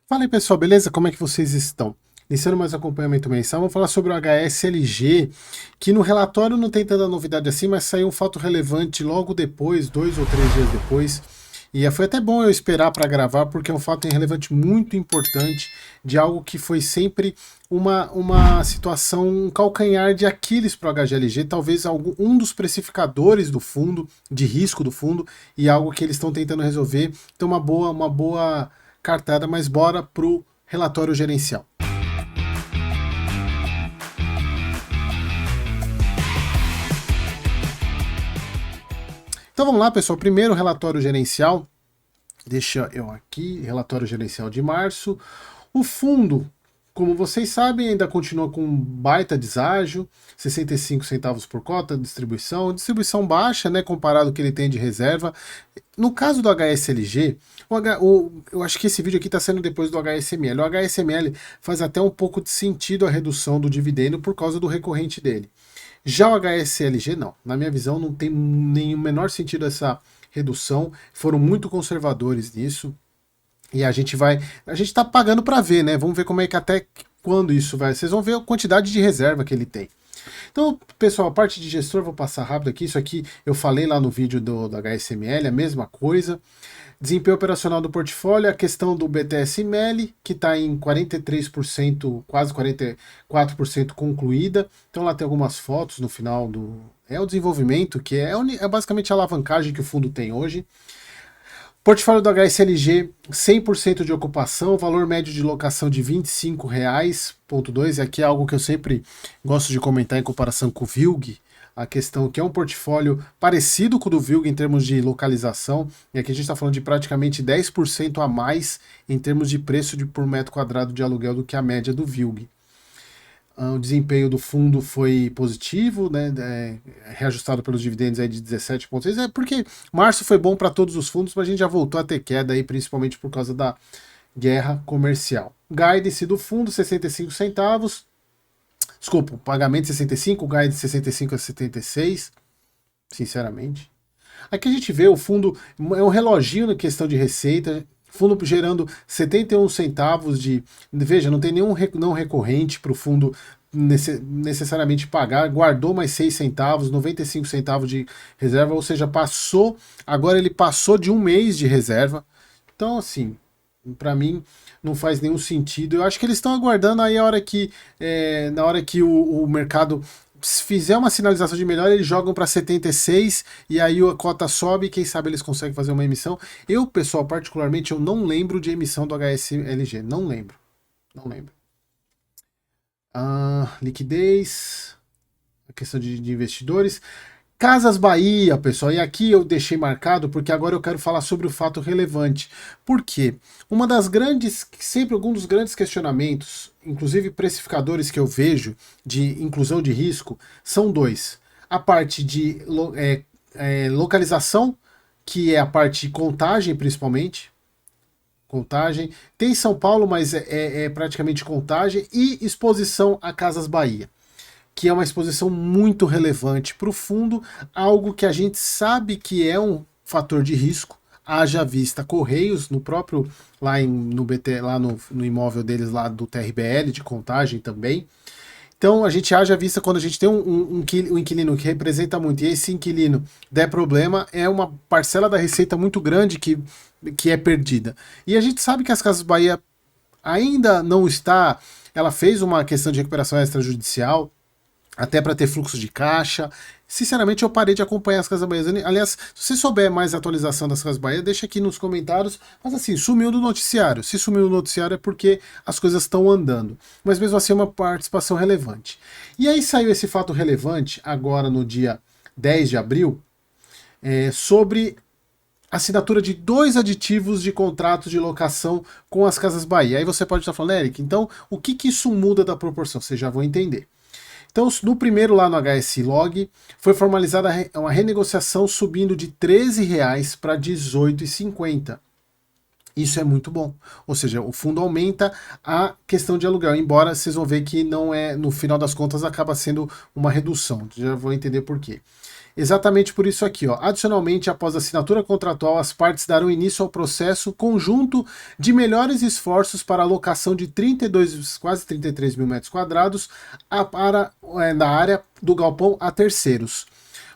Fala aí pessoal, beleza? Como é que vocês estão? Iniciando mais um acompanhamento mensal, vamos falar sobre o HSLG, que no relatório não tem tanta novidade assim, mas saiu um fato relevante logo depois, 2 ou 3 dias depois, e foi até bom eu esperar para gravar, porque é um fato relevante muito importante, de algo que foi sempre uma situação, um calcanhar de Aquiles para o HGLG, talvez um dos precificadores do fundo, de risco do fundo, e algo que eles estão tentando resolver. Então uma boa cartada, mas bora pro relatório gerencial. Então vamos lá, pessoal. Primeiro relatório gerencial. Deixa eu aqui, relatório gerencial de março. O fundo, como vocês sabem, ainda continua com um baita deságio, 65 centavos por cota, distribuição baixa, né, comparado ao que ele tem de reserva. No caso do HSLG, eu acho que esse vídeo aqui está sendo depois do HSML. O HSML faz até um pouco de sentido a redução do dividendo por causa do recorrente dele. Já o HSLG não. Na minha visão, não tem nenhum menor sentido essa redução. Foram muito conservadores nisso. E a gente está pagando para ver, né? Vamos ver como é que até quando isso vai. Vocês vão ver a quantidade de reserva que ele tem. Então, pessoal, a parte de gestor, vou passar rápido aqui. Isso aqui eu falei lá no vídeo do HSML, a mesma coisa. Desempenho operacional do portfólio, a questão do BTS-ML, que está em 43%, quase 44% concluída. Então lá tem algumas fotos no final do... É o desenvolvimento, que é basicamente a alavancagem que o fundo tem hoje. Portfólio do HSLG, 100% de ocupação, valor médio de locação de R$ 25,2. E aqui é algo que eu sempre gosto de comentar em comparação com o VILG, a questão que é um portfólio parecido com o do VILG em termos de localização, e aqui a gente está falando de praticamente 10% a mais em termos de preço por metro quadrado de aluguel do que a média do VILG. O desempenho do fundo foi positivo, né, reajustado pelos dividendos aí de 17,6. Porque março foi bom para todos os fundos, mas a gente já voltou a ter queda aí, principalmente por causa da guerra comercial. Guidance do fundo, 65 centavos. Desculpa, pagamento 65, guidance 65 a 76, sinceramente. Aqui a gente vê o fundo, é um reloginho na questão de receita, fundo gerando 71 centavos de... Veja, não tem nenhum não recorrente para o fundo necessariamente pagar, guardou mais 6 centavos, 95 centavos de reserva, ou seja, agora ele passou de um mês de reserva. Então, assim, para mim não faz nenhum sentido. Eu acho que eles estão aguardando aí a hora que, na hora que o mercado se fizer uma sinalização de melhor, eles jogam para 76 e aí a cota sobe e quem sabe eles conseguem fazer uma emissão. Eu, pessoal, particularmente, eu não lembro de emissão do HSLG. Não lembro. Não lembro. Liquidez, a questão de investidores. Casas Bahia, pessoal, e aqui eu deixei marcado porque agora eu quero falar sobre o fato relevante. Por quê? Uma das grandes, sempre algum dos grandes questionamentos, inclusive precificadores que eu vejo de inclusão de risco, são dois. A parte de localização, que é a parte de contagem, principalmente. Contagem. Tem São Paulo, mas é praticamente contagem, e exposição a Casas Bahia, que é uma exposição muito relevante para o fundo, algo que a gente sabe que é um fator de risco, haja vista Correios, no próprio, no BT, lá no imóvel deles, lá do TRBL, de Contagem também. Então a gente haja vista quando a gente tem um inquilino que representa muito, e esse inquilino der problema, é uma parcela da receita muito grande que é perdida. E a gente sabe que as Casas Bahia ainda não está... Ela fez uma questão de recuperação extrajudicial, até para ter fluxo de caixa. Sinceramente, eu parei de acompanhar as Casas Bahia. Aliás, se você souber mais atualização das Casas Bahia, deixa aqui nos comentários. Mas assim, sumiu do noticiário. Se sumiu do noticiário é porque as coisas estão andando. Mas mesmo assim é uma participação relevante. E aí saiu esse fato relevante, agora no dia 10 de abril, sobre assinatura de 2 aditivos de contratos de locação com as Casas Bahia. Aí você pode estar falando, Eric, então o que isso muda da proporção? Vocês já vão entender. Então, no primeiro lá no HS Log, foi formalizada uma renegociação subindo de R$ 13 para R$ 18,50. Isso é muito bom. Ou seja, o fundo aumenta a questão de aluguel, embora vocês vão ver que não é, no final das contas, acaba sendo uma redução. Já vou entender por quê. Exatamente por isso aqui, ó. Adicionalmente, após a assinatura contratual, as partes darão início ao processo conjunto de melhores esforços para a alocação de 32, quase 33 mil metros quadrados da área do galpão a terceiros.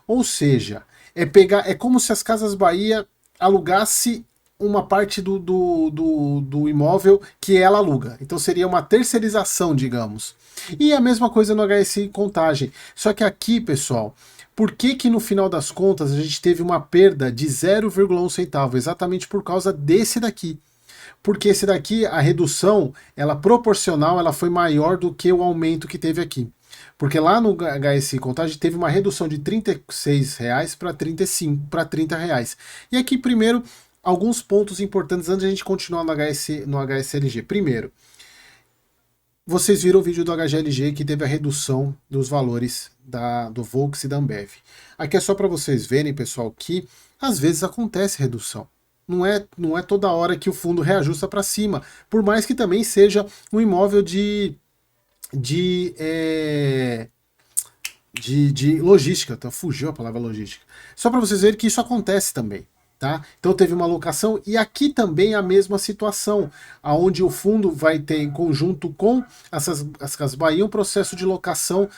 Ou seja, é como se as Casas Bahia alugasse uma parte do imóvel que ela aluga. Então seria uma terceirização, digamos. E a mesma coisa no HSI Contagem. Só que aqui, pessoal, por que no final das contas a gente teve uma perda de 0,1 centavo? Exatamente por causa desse daqui. Porque esse daqui, a redução, ela proporcional, ela foi maior do que o aumento que teve aqui. Porque lá no HSI Contagem teve uma redução de R$ 36 para 35 para R$ 30. E aqui, primeiro, alguns pontos importantes antes de a gente continuar no HSLG. Primeiro, vocês viram o vídeo do HGLG que teve a redução dos valores do Volks e da Ambev. Aqui é só para vocês verem, pessoal, que às vezes acontece redução. Não é toda hora que o fundo reajusta para cima, por mais que também seja um imóvel de logística. Então, fugiu a palavra logística. Só para vocês verem que isso acontece também. Tá? Então teve uma alocação e aqui também a mesma situação, aonde o fundo vai ter em conjunto com as Casas Bahia um processo de locação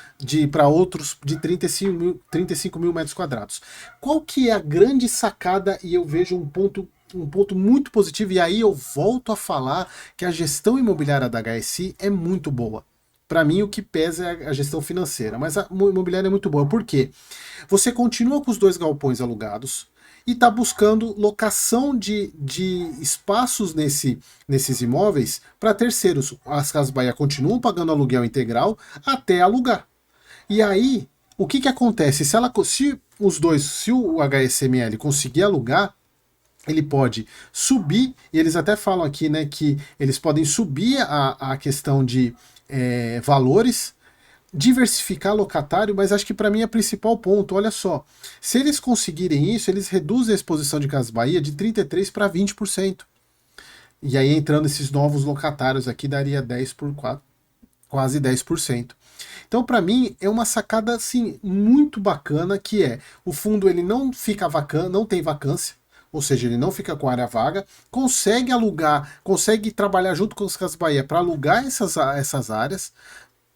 para outros de 35 mil metros quadrados. Qual que é a grande sacada? E eu vejo um ponto muito positivo, e aí eu volto a falar que a gestão imobiliária da HSI é muito boa. Para mim, o que pesa é a gestão financeira, mas a imobiliária é muito boa. Por quê? Você continua com os 2 galpões alugados, e está buscando locação de espaços nesses imóveis para terceiros. As Casas Bahia continuam pagando aluguel integral até alugar. E aí, o que acontece? Se o HSML conseguir alugar, ele pode subir, e eles até falam aqui, né, que eles podem subir a questão de valores, diversificar locatário, mas acho que para mim é o principal ponto. Olha só, se eles conseguirem isso, eles reduzem a exposição de Casas Bahia de 33% para 20%. E aí entrando esses novos locatários aqui, daria 10 por 4, quase 10%. Então, para mim, é uma sacada assim, muito bacana, que o fundo ele não fica vacante, não tem vacância, ou seja, ele não fica com área vaga, consegue alugar, consegue trabalhar junto com as Casas Bahia para alugar essas áreas,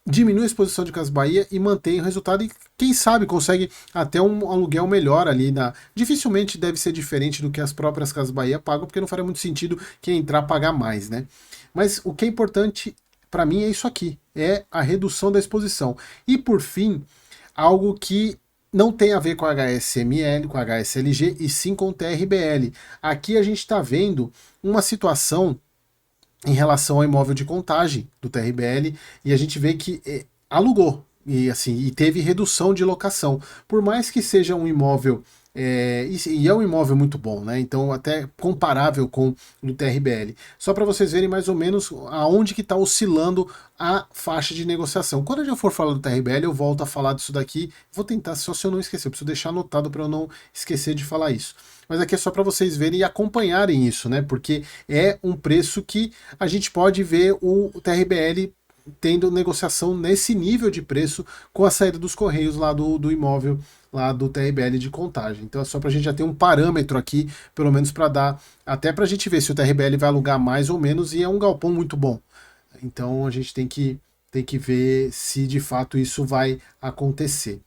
diminui a exposição de Casas Bahia e mantém o resultado, e quem sabe consegue até um aluguel melhor ali. Dificilmente deve ser diferente do que as próprias Casas Bahia pagam, porque não faria muito sentido quem entrar pagar mais, né? Mas o que é importante para mim é isso aqui, é a redução da exposição. E por fim, algo que não tem a ver com a HSML, com a HSLG, e sim com o TRBL. Aqui a gente está vendo uma situação em relação ao imóvel de Contagem do TRBL, e a gente vê que alugou e teve redução de locação, por mais que seja um imóvel e é um imóvel muito bom, né? Então até comparável com o do TRBL. Só para vocês verem mais ou menos aonde que está oscilando a faixa de negociação. Quando eu já for falar do TRBL, eu volto a falar disso daqui. Vou tentar, só se eu não esquecer, eu preciso deixar anotado para eu não esquecer de falar isso. Mas aqui é só para vocês verem e acompanharem isso, né? Porque é um preço que a gente pode ver o TRBL tendo negociação nesse nível de preço com a saída dos Correios lá do imóvel, lá do TRBL de Contagem. Então é só para a gente já ter um parâmetro aqui, pelo menos para dar, até para a gente ver se o TRBL vai alugar mais ou menos, e é um galpão muito bom. Então a gente tem que ver se de fato isso vai acontecer.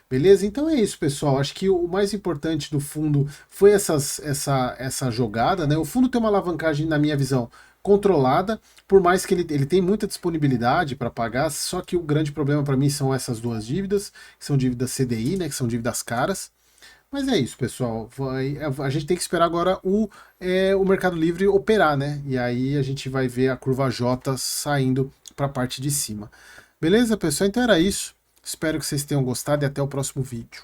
Beleza? Então é isso, pessoal. Acho que o mais importante do fundo foi essa jogada, né? O fundo tem uma alavancagem, na minha visão, controlada, por mais que ele tem muita disponibilidade para pagar, só que o grande problema para mim são essas duas dívidas, que são dívidas CDI, né, que são dívidas caras. Mas é isso, pessoal. A gente tem que esperar agora o Mercado Livre operar, né? E aí a gente vai ver a curva J saindo para a parte de cima. Beleza, pessoal? Então era isso. Espero que vocês tenham gostado e até o próximo vídeo.